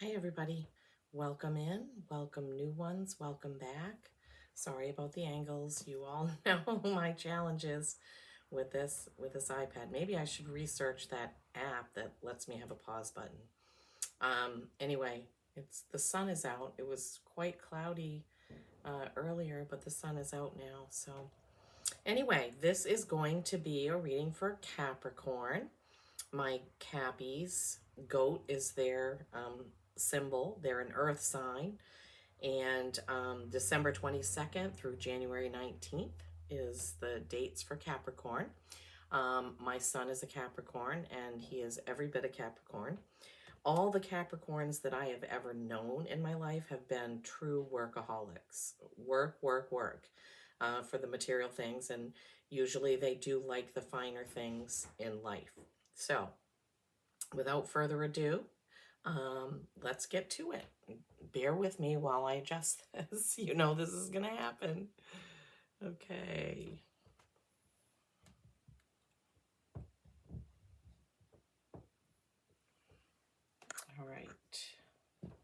Hi everybody, welcome in, welcome new ones, welcome back. Sorry about the angles. You all know my challenges with this iPad. Maybe I should research that app that lets me have a pause button. Anyway, it's the sun is out. It was quite cloudy earlier, but the sun is out now. So anyway, this is going to be a reading for Capricorn. My Cappies, goat is their symbol. They're an earth sign. And December 22nd through January 19th is the dates for Capricorn. My son is a Capricorn, and he is every bit a Capricorn. All the Capricorns that I have ever known in my life have been true workaholics. Work, work, work for the material things. And usually they do like the finer things in life. So without further ado, let's get to it. Bear with me while I adjust this. You know this is going to happen. Okay. All right.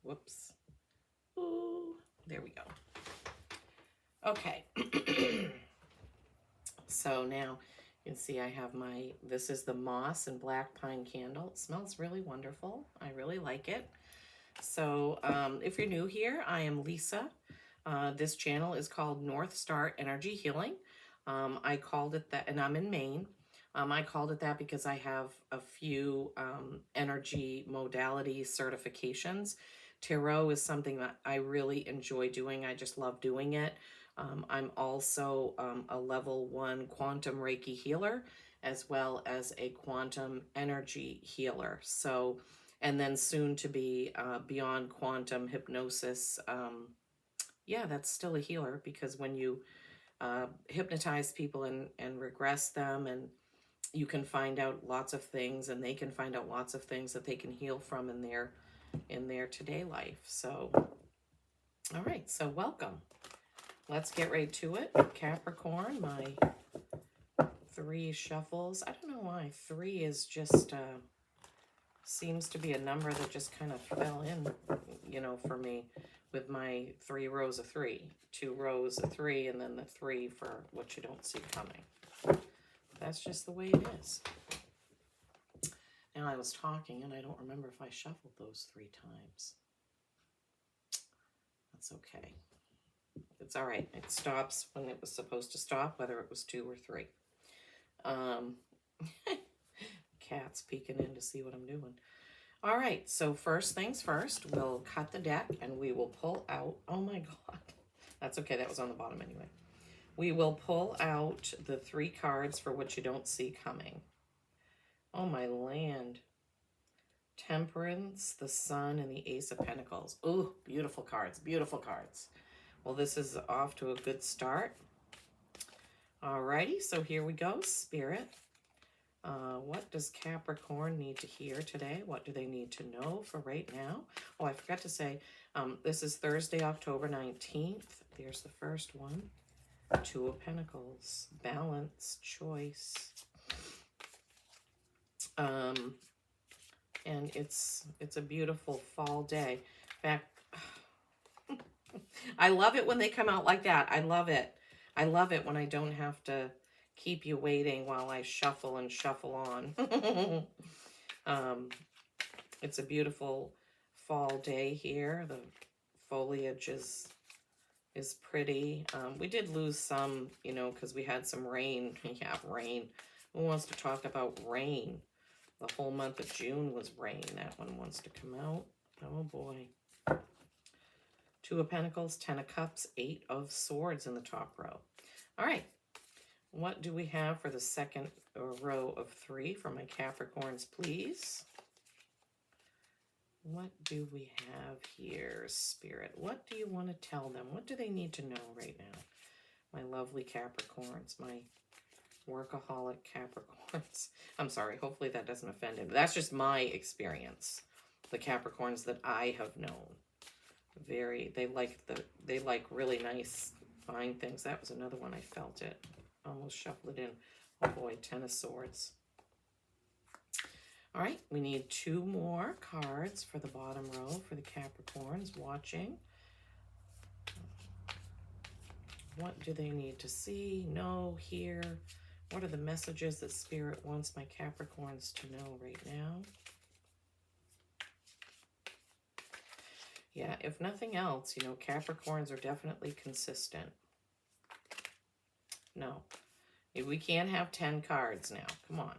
Whoops. Ooh, there we go. Okay. So now you can see I have this is the moss and black pine candle. It smells really wonderful. I really like it. So if you're new here, I am Lisa. This channel is called North Star Energy Healing. I called it that, and I'm in Maine. I called it that because I have a few energy modality certifications. Tarot is something that I really enjoy doing. I just love doing it. I'm also a level 1 quantum Reiki healer, as well as a quantum energy healer. So, and then soon to be beyond quantum hypnosis. Yeah, that's still a healer, because when you hypnotize people and regress them, and you can find out lots of things, and they can find out lots of things that they can heal from in their today life. So, all right, so welcome. Let's get right to it. Capricorn, my 3 shuffles. I don't know why 3 is just seems to be a number that just kind of fell in, for me, with my 3 rows of 3, 2 rows of 3, and then the 3 for what you don't see coming. That's just the way it is. Now, I was talking and I don't remember if I shuffled those 3 times. That's okay. It's all right. It stops when it was supposed to stop, whether it was 2 or 3. Cat's peeking in to see what I'm doing. All right, so first things first, we'll cut the deck and we will pull out, oh my God, that's okay, that was on the bottom anyway. We will pull out the 3 cards for what you don't see coming. Oh my land. Temperance, the Sun, and the Ace of Pentacles. Ooh, beautiful cards, beautiful cards. Well, this is off to a good start. Alrighty, so here we go, Spirit. What does Capricorn need to hear today? What do they need to know for right now? Oh, I forgot to say, this is Thursday, October 19th. There's the first one. 2 of Pentacles, balance, choice. And it's a beautiful fall day. In fact, I love it when they come out like that. I love it. I love it when I don't have to keep you waiting while I shuffle and shuffle on. It's a beautiful fall day here. The foliage is pretty. We did lose some, because we had some rain. Yeah, rain. Who wants to talk about rain? The whole month of June was rain. That one wants to come out. Oh boy. 2 of Pentacles, 10 of Cups, 8 of Swords in the top row. All right. What do we have for the second row of 3 for my Capricorns, please? What do we have here, Spirit? What do you want to tell them? What do they need to know right now? My lovely Capricorns, my workaholic Capricorns. I'm sorry, hopefully that doesn't offend him. That's just my experience. The Capricorns that I have known. They like really nice, fine things. That was another one, I felt it. Almost shuffled it in. Oh boy, 10 of Swords. All right, we need 2 more cards for the bottom row for the Capricorns watching. What do they need to see, know, hear? What are the messages that Spirit wants my Capricorns to know right now? Yeah, if nothing else, you know, Capricorns are definitely consistent. No, we can't have 10 cards now. Come on.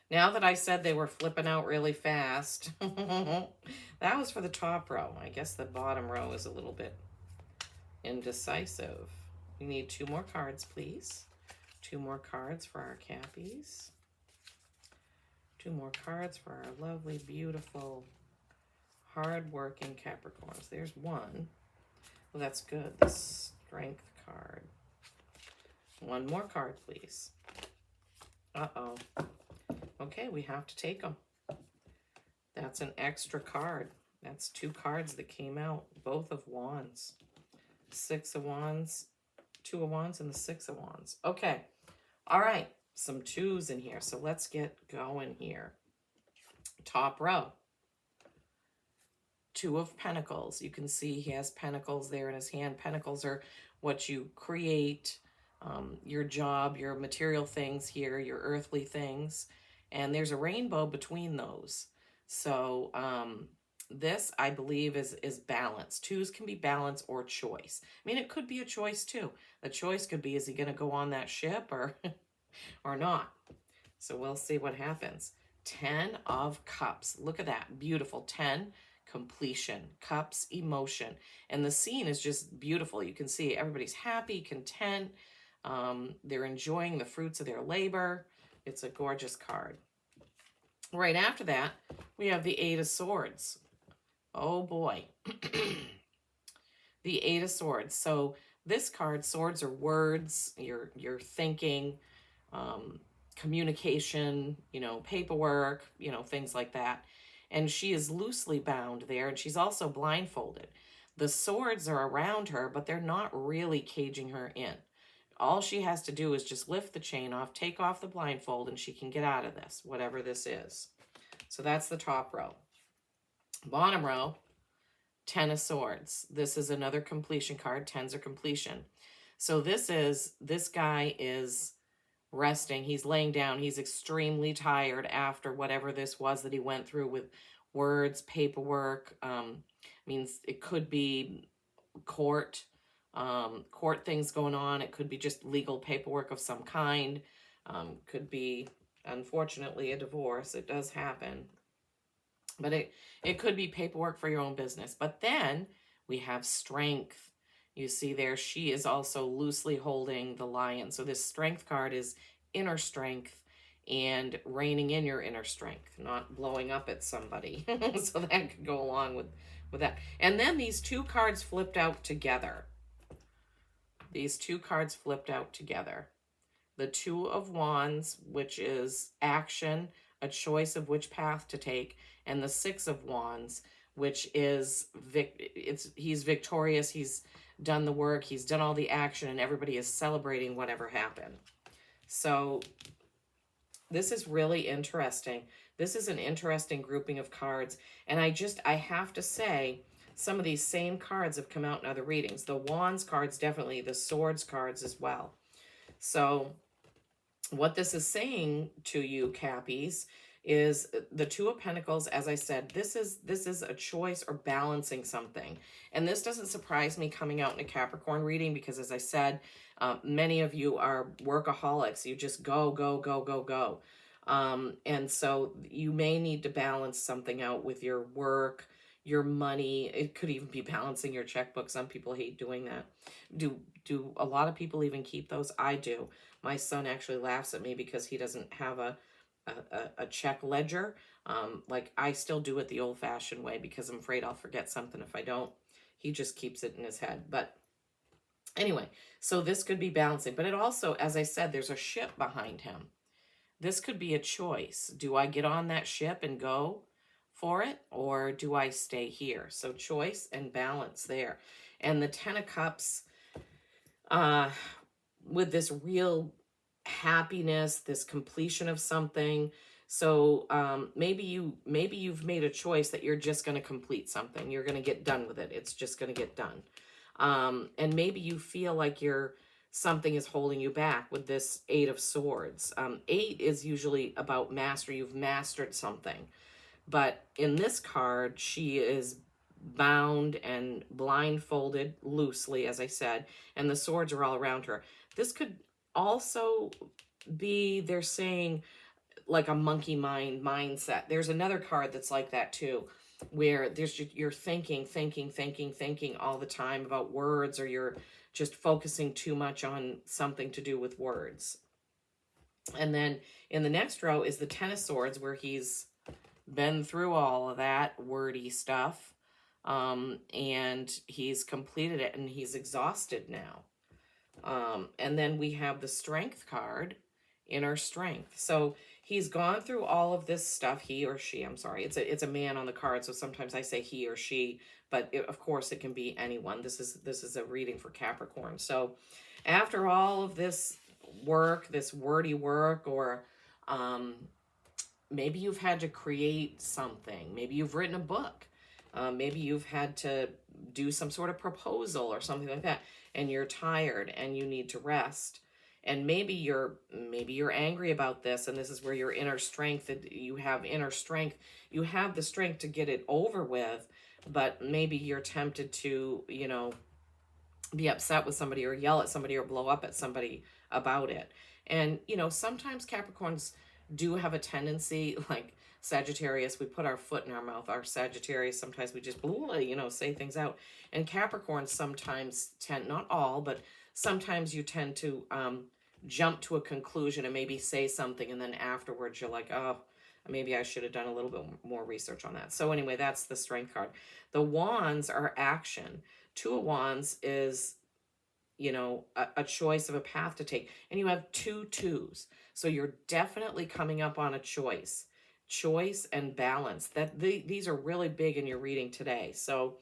Now that I said they were flipping out really fast, that was for the top row. I guess the bottom row is a little bit indecisive. We need 2 more cards, please. 2 more cards for our Cappies. 2 more cards for our lovely, beautiful, hard-working Capricorns. There's 1. Well, that's good. The Strength card. 1 more card, please. Uh-oh. Okay, we have to take them. That's an extra card. That's 2 cards that came out. Both of Wands. 6 of Wands, 2 of Wands, and the 6 of Wands. Okay. All right. Some 2s in here. So let's get going here. Top row. 2 of Pentacles. You can see he has pentacles there in his hand. Pentacles are what you create, your job, your material things here, your earthly things. And there's a rainbow between those. So this, I believe, is balance. 2s can be balance or choice. I mean, it could be a choice too. The choice could be, is he going to go on that ship or, or not? So we'll see what happens. 10 of Cups. Look at that. Beautiful. 10, completion. Cups, emotion. And the scene is just beautiful. You can see everybody's happy, content. They're enjoying the fruits of their labor. It's a gorgeous card. Right after that, we have the 8 of Swords. Oh boy. The 8 of Swords. So this card, swords are words, your thinking, communication, you know, paperwork, you know, things like that. And she is loosely bound there, and she's also blindfolded. The swords are around her, but they're not really caging her in. All she has to do is just lift the chain off, take off the blindfold, and she can get out of this, whatever this is. So that's the top row. Bottom row, 10 of Swords. This is another completion card. 10s are completion. So this guy is resting. He's laying down. He's extremely tired after whatever this was that he went through with words, paperwork. Means it could be court things going on. It could be just legal paperwork of some kind. Could be, unfortunately, a divorce. It does happen. But it could be paperwork for your own business. But then we have Strength. You see there, she is also loosely holding the Lion. So this Strength card is inner strength and reining in your inner strength, not blowing up at somebody. So that could go along with that. And then these 2 cards flipped out together. These 2 cards flipped out together. The 2 of Wands, which is action, a choice of which path to take, and the 6 of Wands, which is he's victorious, he's done the work, he's done all the action, and everybody is celebrating whatever happened. So this is really interesting. This is an interesting grouping of cards, and I have to say, some of these same cards have come out in other readings. The Wands cards, definitely. The Swords cards as well. So what this is saying to you, Cappies, is the 2 of Pentacles. As I said, this is a choice or balancing something. And this doesn't surprise me coming out in a Capricorn reading because, as I said, many of you are workaholics. You just go, go, go, go, go. And so you may need to balance something out with your work, your money. It could even be balancing your checkbook. Some people hate doing that. Do a lot of people even keep those? I do. My son actually laughs at me because he doesn't have a check ledger. Like I still do it the old-fashioned way because I'm afraid I'll forget something if I don't. He just keeps it in his head. But anyway, so this could be balancing. But it also, as I said, there's a ship behind him. This could be a choice. Do I get on that ship and go for it, or do I stay here? So choice and balance there. And the 10 of Cups, with this real happiness, this completion of something, So maybe you've made a choice that you're just going to complete something. You're going to get done with it. It's just going to get done. And maybe you feel like something is holding you back with this Eight of Swords. Eight is usually about mastery. You've mastered something. But in this card, she is bound and blindfolded loosely, as I said, and the swords are all around her. This could also be, they're saying, like a monkey mind mindset. There's another card that's like that too, where you're thinking all the time about words, or you're just focusing too much on something to do with words. And then in the next row is the Ten of Swords, where he's been through all of that wordy stuff, and he's completed it, and he's exhausted now. And then we have the Strength card, Inner Strength. So he's gone through all of this stuff. He or she, I'm sorry, it's a man on the card, so sometimes I say he or she, but of course it can be anyone. This is a reading for Capricorn. So after all of this work, this wordy work, or maybe you've had to create something. Maybe you've written a book. Maybe you've had to do some sort of proposal or something like that, and you're tired and you need to rest. And maybe you're angry about this, and this is where your inner strength, you have inner strength. You have the strength to get it over with, but maybe you're tempted to, be upset with somebody, or yell at somebody, or blow up at somebody about it. And, sometimes Capricorns do have a tendency, like Sagittarius, we put our foot in our mouth. Our Sagittarius, sometimes we just, say things out. And Capricorns sometimes tend, not all, but sometimes you tend to jump to a conclusion and maybe say something, and then afterwards you're like, oh, maybe I should have done a little bit more research on that. So anyway, that's the Strength card. The Wands are action. Two of Wands is, a choice of a path to take. And you have two twos. So you're definitely coming up on a choice and balance. These are really big in your reading today. So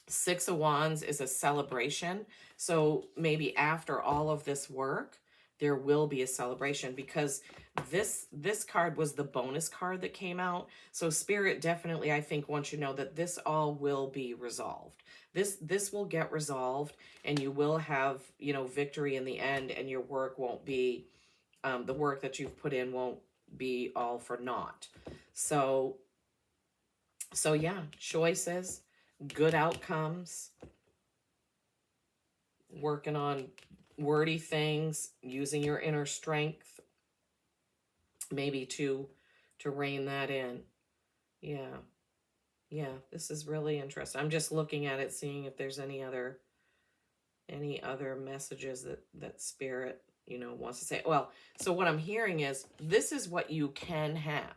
Six of Wands is a celebration. So maybe after all of this work, there will be a celebration, because this card was the bonus card that came out. So Spirit definitely, I think, wants you to know that this all will be resolved. This will get resolved, and you will have, victory in the end, and your work won't be, the work that you've put in won't be all for naught. So yeah, choices, good outcomes, working on wordy things, using your inner strength, maybe to rein that in. Yeah, this is really interesting. I'm just looking at it, seeing if there's any other messages that Spirit, wants to say. Well, so what I'm hearing is, this is what you can have.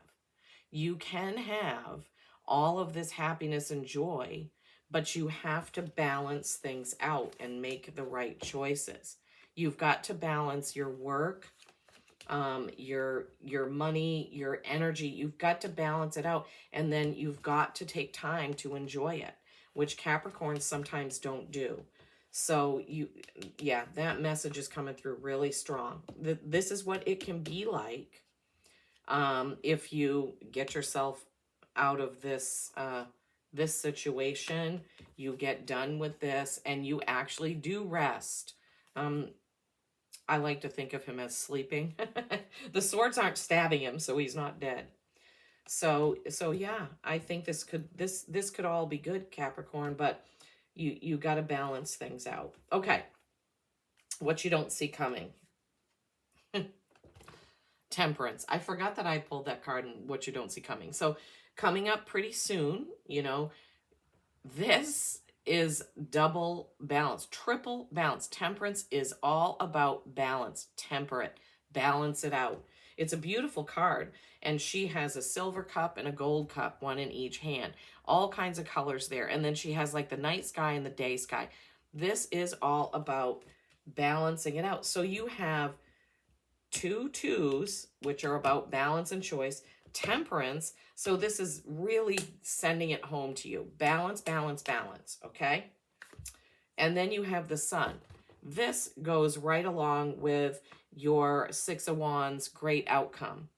You can have all of this happiness and joy, but you have to balance things out and make the right choices. You've got to balance your work, your money, your energy. You've got to balance it out, and then you've got to take time to enjoy it, which Capricorns sometimes don't do. So that message is coming through really strong. This is what it can be like if you get yourself out of this this situation, you get done with this, and you actually do rest. I like to think of him as sleeping. The swords aren't stabbing him, so he's not dead. So yeah, I think this could all be good, Capricorn, but you got to balance things out. Okay. What you don't see coming. Temperance. I forgot that I pulled that card, and what you don't see coming. So coming up pretty soon, this is double balance, triple balance. Temperance is all about balance, temperate, balance it out. It's a beautiful card, and she has a silver cup and a gold cup, one in each hand, all kinds of colors there. And then she has like the night sky and the day sky. This is all about balancing it out. So you have two twos, which are about balance and choice, temperance. So this is really sending it home to you. Balance, balance, balance. Okay. And then you have the Sun. This goes right along with your Six of Wands, great outcome.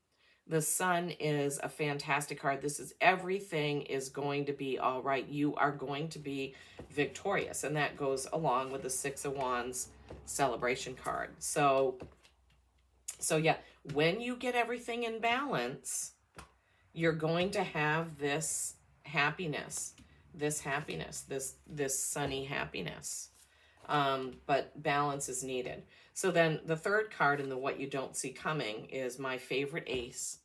The Sun is a fantastic card. This is everything is going to be all right. You are going to be victorious. And that goes along with the Six of Wands celebration card. So yeah, when you get everything in balance, you're going to have this happiness, this sunny happiness. But balance is needed. So then the third card in the what you don't see coming is my favorite ace,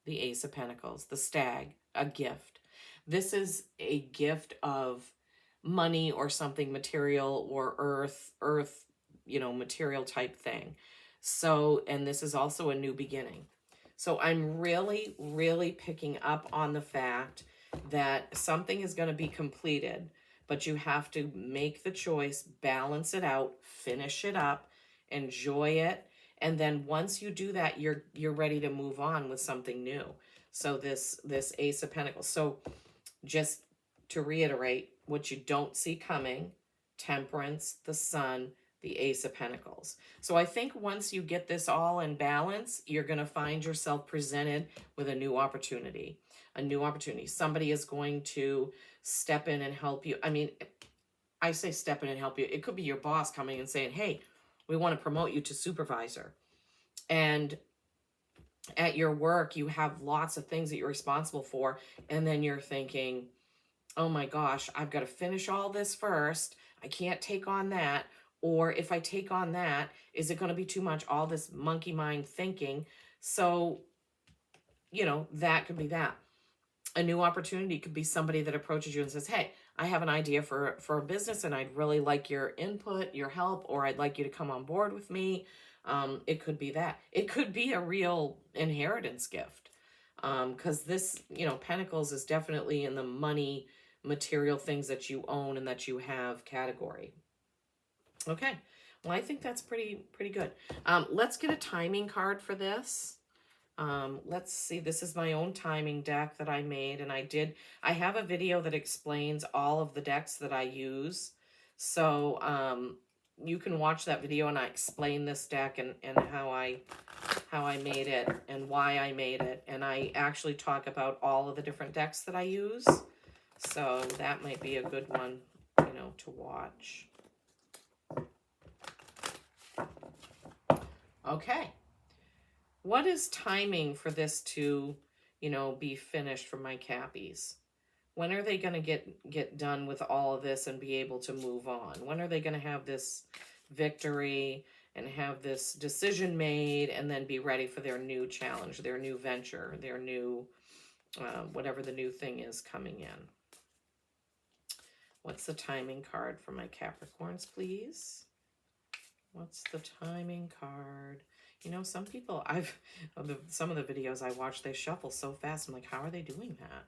the Ace of Pentacles, the Stag, a gift. This is a gift of money or something material or earth, material type thing. So, and this is also a new beginning. So I'm really, really picking up on the fact that something is going to be completed, but you have to make the choice, balance it out, finish it up, enjoy it. And then once you do that, you're ready to move on with something new. So this Ace of Pentacles. So just to reiterate, what you don't see coming, Temperance, the Sun, the Ace of Pentacles. So I think once you get this all in balance, you're going to find yourself presented with a new opportunity. A new opportunity. Somebody is going to step in and help you. I mean, I say step in and help you. It could be your boss coming and saying, hey, we want to promote you to supervisor. And at your work, you have lots of things that you're responsible for. And then you're thinking, oh my gosh, I've got to finish all this first. I can't take on that. Or if I take on that, is it going to be too much? All this monkey mind thinking. So, that could be that. A new opportunity could be somebody that approaches you and says, hey, I have an idea for a business and I'd really like your input, your help, or I'd like you to come on board with me. It could be that. It could be a real inheritance gift. Because this, Pentacles is definitely in the money, material things that you own and that you have category. Okay. Well, I think that's pretty good. Let's get a timing card for this. Let's see, this is my own timing deck that I made, and I have a video that explains all of the decks that I use. So, you can watch that video and I explain this deck and how I made it and why I made it. And I actually talk about all of the different decks that I use. So that might be a good one, to watch. Okay. What is timing for this to, be finished for my Cappies? When are they going to get done with all of this and be able to move on? When are they going to have this victory and have this decision made and then be ready for their new challenge, their new venture, their new, whatever the new thing is coming in? What's the timing card for my Capricorns, please? What's the timing card? Some people, some of the videos I watch, they shuffle so fast. I'm like, how are they doing that?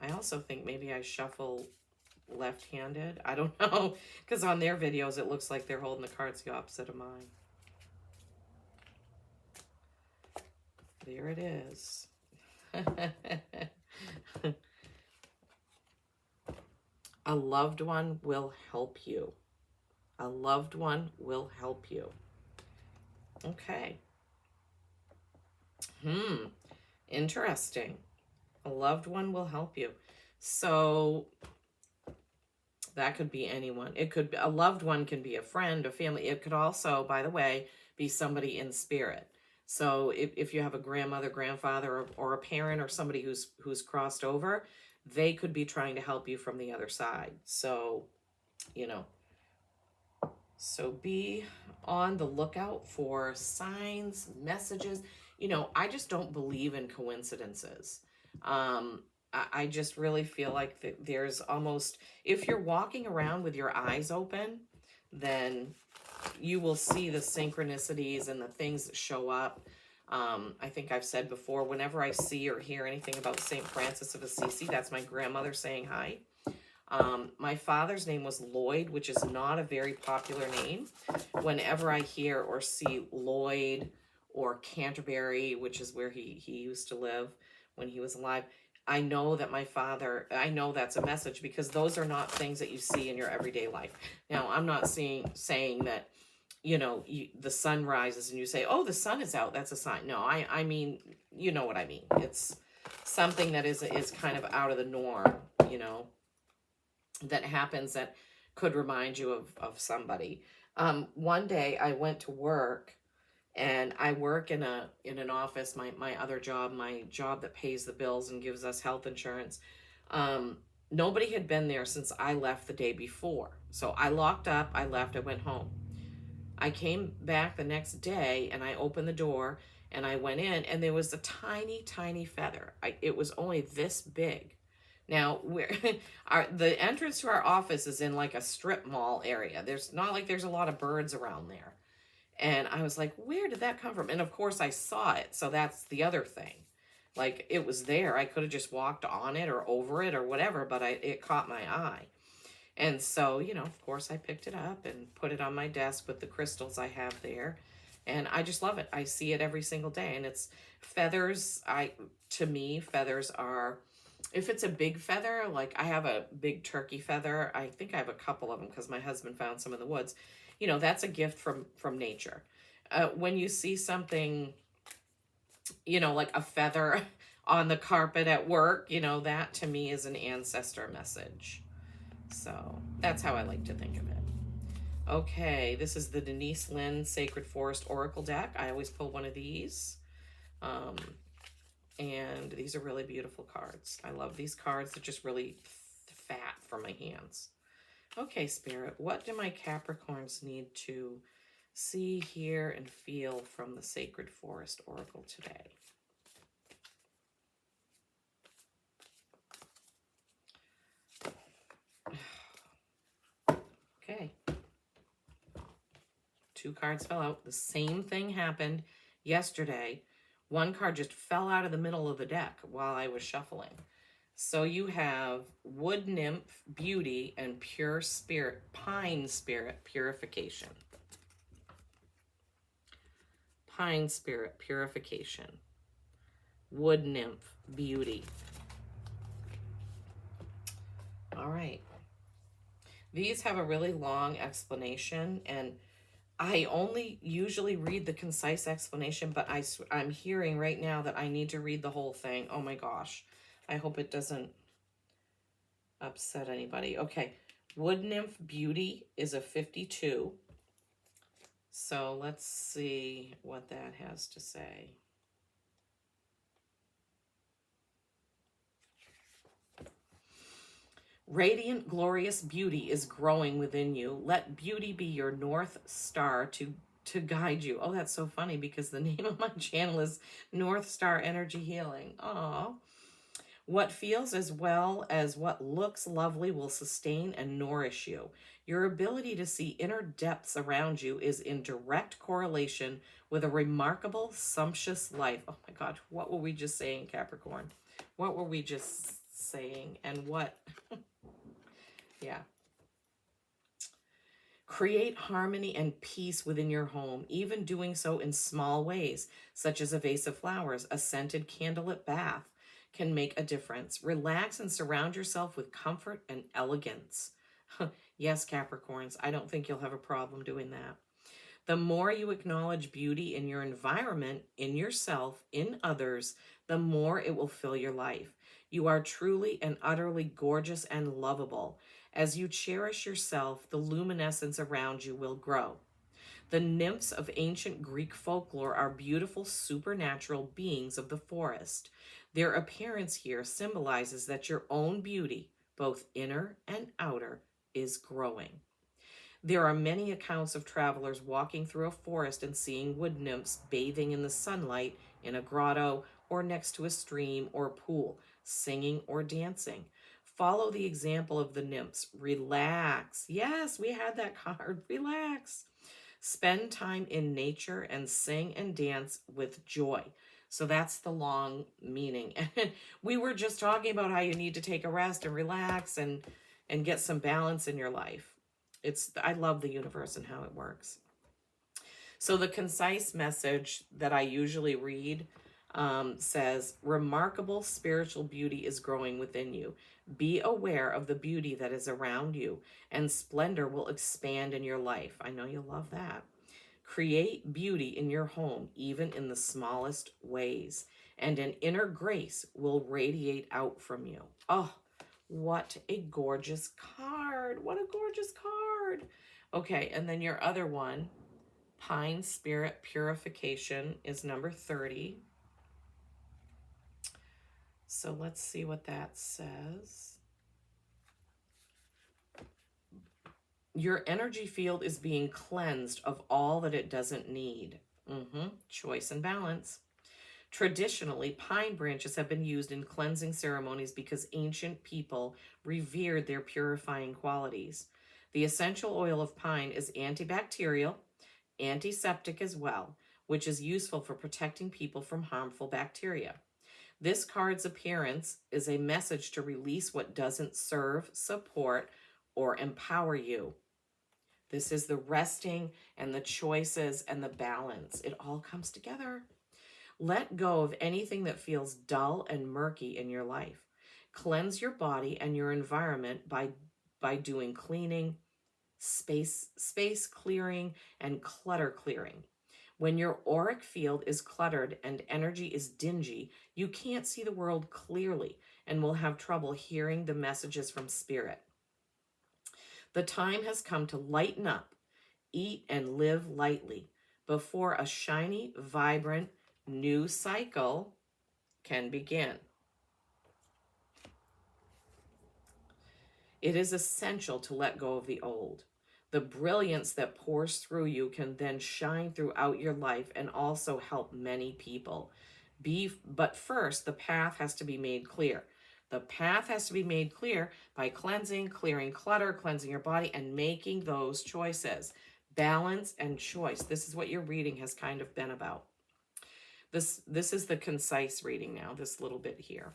I also think maybe I shuffle left-handed. I don't know. Because on their videos, it looks like they're holding the cards the opposite of mine. There it is. A loved one will help you. A loved one will help you. Okay. Interesting. A loved one will help you. So that could be anyone. It could be a loved one, can be a friend, a family. It could also, by the way, be somebody in spirit. So if you have a grandmother, grandfather, or a parent or somebody who's crossed over, they could be trying to help you from the other side. So, so be on the lookout for signs, messages. I just don't believe in coincidences. I just really feel like there's almost, if you're walking around with your eyes open, then you will see the synchronicities and the things that show up. I think I've said before, whenever I see or hear anything about St. Francis of Assisi, that's my grandmother saying hi. My father's name was Lloyd, which is not a very popular name. Whenever I hear or see Lloyd or Canterbury, which is where he used to live when he was alive, I know that I know that's a message, because those are not things that you see in your everyday life. Now, I'm not saying that you know, the sun rises and you say, oh, the sun is out, that's a sign. No, I mean, you know what I mean. It's something that is kind of out of the norm, you know, that happens that could remind you of somebody. One day I went to work, and I work in an office, my other job, my job that pays the bills and gives us health insurance. Um, Nobody had been there since I left the day before. So I locked up, I left, I went home. I came back the next day and I opened the door and I went in, and there was a tiny, tiny feather. It was only this big. Now, the entrance to our office is in like a strip mall area. There's not like there's a lot of birds around there. And I was like, where did that come from? And of course I saw it. So that's the other thing. Like, it was there. I could have just walked on it or over it or whatever, but it caught my eye. And so, you know, of course I picked it up and put it on my desk with the crystals I have there. And I just love it. I see it every single day. And it's feathers. To me, feathers are, if it's a big feather, like I have a big turkey feather. I think I have a couple of them because my husband found some in the woods. You know, that's a gift from nature. When you see something, you know, like a feather on the carpet at work, you know, that to me is an ancestor message. So that's how I like to think of it. Okay, this is the Denise Lynn Sacred Forest Oracle deck. I always pull one of these. And these are really beautiful cards. I love these cards. They're just really fat for my hands. Okay, Spirit, what do my Capricorns need to see, hear, and feel from the Sacred Forest Oracle today? Okay. 2 cards fell out. The same thing happened yesterday. One card just fell out of the middle of the deck while I was shuffling. So you have Wood Nymph, Beauty, and Pure Spirit, Pine Spirit, Purification. Pine Spirit, Purification. Wood Nymph, Beauty. All right. These have a really long explanation, and I only usually read the concise explanation, but I'm hearing right now that I need to read the whole thing. Oh my gosh. I hope it doesn't upset anybody. Okay. Wood Nymph Beauty is a 52. So let's see what that has to say. Radiant, glorious beauty is growing within you. Let beauty be your North Star to guide you. Oh, that's so funny because the name of my channel is North Star Energy Healing. Aww. What feels as well as what looks lovely will sustain and nourish you. Your ability to see inner depths around you is in direct correlation with a remarkable, sumptuous life. Oh my God, what were we just saying, Capricorn? What were we just saying? And what? Yeah. Create harmony and peace within your home, even doing so in small ways, such as a vase of flowers, a scented candlelit bath can make a difference. Relax and surround yourself with comfort and elegance. Yes, Capricorns, I don't think you'll have a problem doing that. The more you acknowledge beauty in your environment, in yourself, in others, the more it will fill your life. You are truly and utterly gorgeous and lovable. As you cherish yourself, the luminescence around you will grow. The nymphs of ancient Greek folklore are beautiful supernatural beings of the forest. Their appearance here symbolizes that your own beauty, both inner and outer, is growing. There are many accounts of travelers walking through a forest and seeing wood nymphs bathing in the sunlight in a grotto or next to a stream or pool, singing or dancing. Follow the example of the nymphs. Relax. Yes, we had that card. Relax. Spend time in nature and sing and dance with joy. So that's the long meaning. And we were just talking about how you need to take a rest and relax and get some balance in your life. I love the universe and how it works. So the concise message that I usually read says, remarkable spiritual beauty is growing within you. Be aware of the beauty that is around you, and splendor will expand in your life. I know you'll love that. Create beauty in your home, even in the smallest ways, and an inner grace will radiate out from you. Oh, what a gorgeous card. What a gorgeous card. Okay, and then your other one, Pine Spirit Purification, is number 30. So let's see what that says. Your energy field is being cleansed of all that it doesn't need. Choice and balance. Traditionally, pine branches have been used in cleansing ceremonies because ancient people revered their purifying qualities. The essential oil of pine is antibacterial, antiseptic as well, which is useful for protecting people from harmful bacteria. This card's appearance is a message to release what doesn't serve, support, or empower you. This is the resting and the choices and the balance. It all comes together. Let go of anything that feels dull and murky in your life. Cleanse your body and your environment by doing cleaning, space clearing, and clutter clearing. When your auric field is cluttered and energy is dingy, you can't see the world clearly and will have trouble hearing the messages from spirit. The time has come to lighten up, eat and live lightly before a shiny, vibrant, new cycle can begin. It is essential to let go of the old. The brilliance that pours through you can then shine throughout your life and also help many people. But first, the path has to be made clear. The path has to be made clear by cleansing, clearing clutter, cleansing your body, and making those choices. Balance and choice. This is what your reading has kind of been about. This is the concise reading now, this little bit here.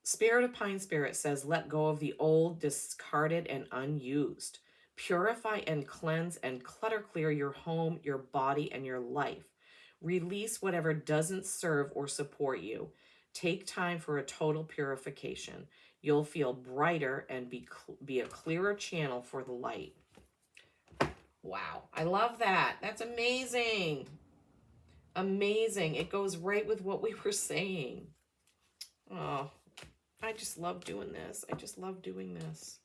Spirit of Pine Spirit says, let go of the old, discarded, and unused. Purify and cleanse and clutter clear your home, your body, and your life. Release whatever doesn't serve or support you. Take time for a total purification. You'll feel brighter and be a clearer channel for the light. Wow, I love that. That's amazing. Amazing. It goes right with what we were saying. Oh, I just love doing this. I just love doing this.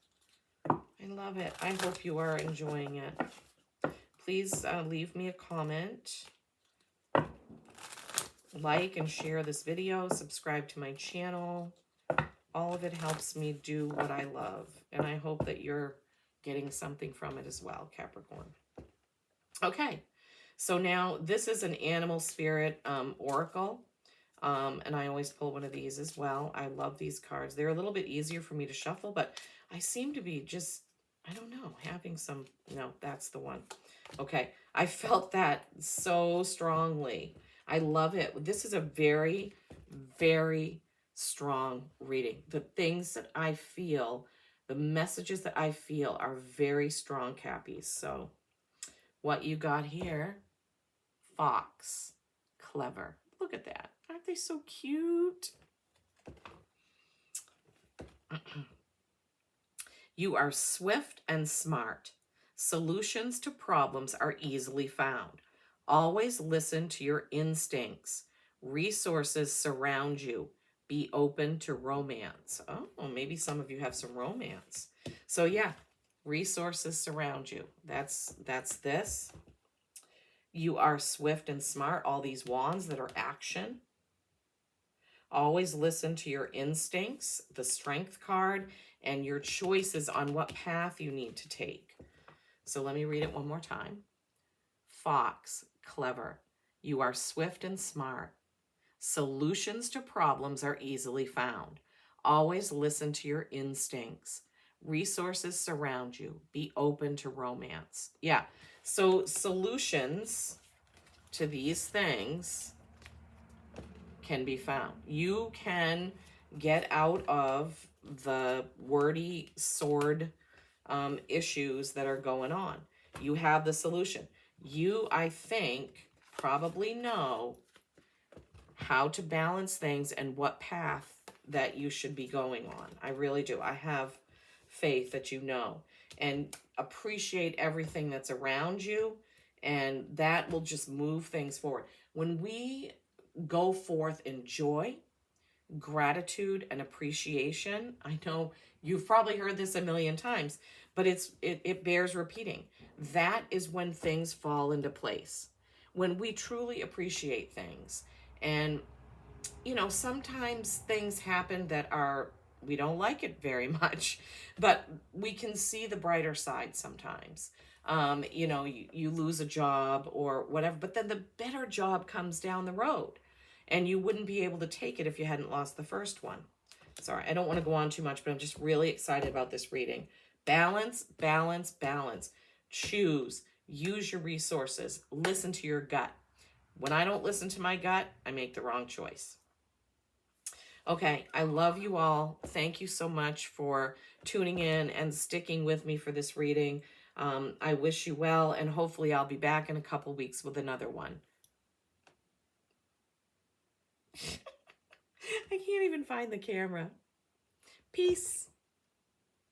I love it. I hope you are enjoying it. Please leave me a comment. Like and share this video. Subscribe to my channel. All of it helps me do what I love. And I hope that you're getting something from it as well, Capricorn. Okay. So now this is an animal spirit oracle. And I always pull one of these as well. I love these cards. They're a little bit easier for me to shuffle, but I seem to be just, I don't know, having some, no, that's the one. Okay, I felt that so strongly. I love it. This is a very, very strong reading. The things that I feel, the messages that I feel are very strong, Cappies. So what you got here, fox, clever. Look at that. Aren't they so cute? You are swift and smart. Solutions to problems are easily found. Always listen to your instincts. Resources surround you. Be open to romance. Oh, maybe some of you have some romance. So yeah, resources surround you. That's this. You are swift and smart. All these wands that are action. Always listen to your instincts, the strength card, and your choices on what path you need to take. So let me read it one more time. Fox, clever. You are swift and smart. Solutions to problems are easily found. Always listen to your instincts. Resources surround you. Be open to romance. Yeah, so solutions to these things can be found. You can get out of the wordy sword issues that are going on. You have the solution. You, I think, probably know how to balance things and what path that you should be going on. I really do. I have faith that you know. and appreciate everything that's around you. And that will just move things forward. When we go forth in joy, gratitude, and appreciation, I know you've probably heard this a million times, but it bears repeating. That is when things fall into place. When we truly appreciate things. And sometimes things happen that we don't like it very much, but we can see the brighter side sometimes. You lose a job or whatever, but then the better job comes down the road, and you wouldn't be able to take it if you hadn't lost the first one. Sorry, I don't want to go on too much, but I'm just really excited about this reading. Balance, balance, balance. Choose, use your resources, listen to your gut. When I don't listen to my gut, I make the wrong choice. Okay, I love you all. Thank you so much for tuning in and sticking with me for this reading. I wish you well, and hopefully I'll be back in a couple weeks with another one. I can't even find the camera. Peace.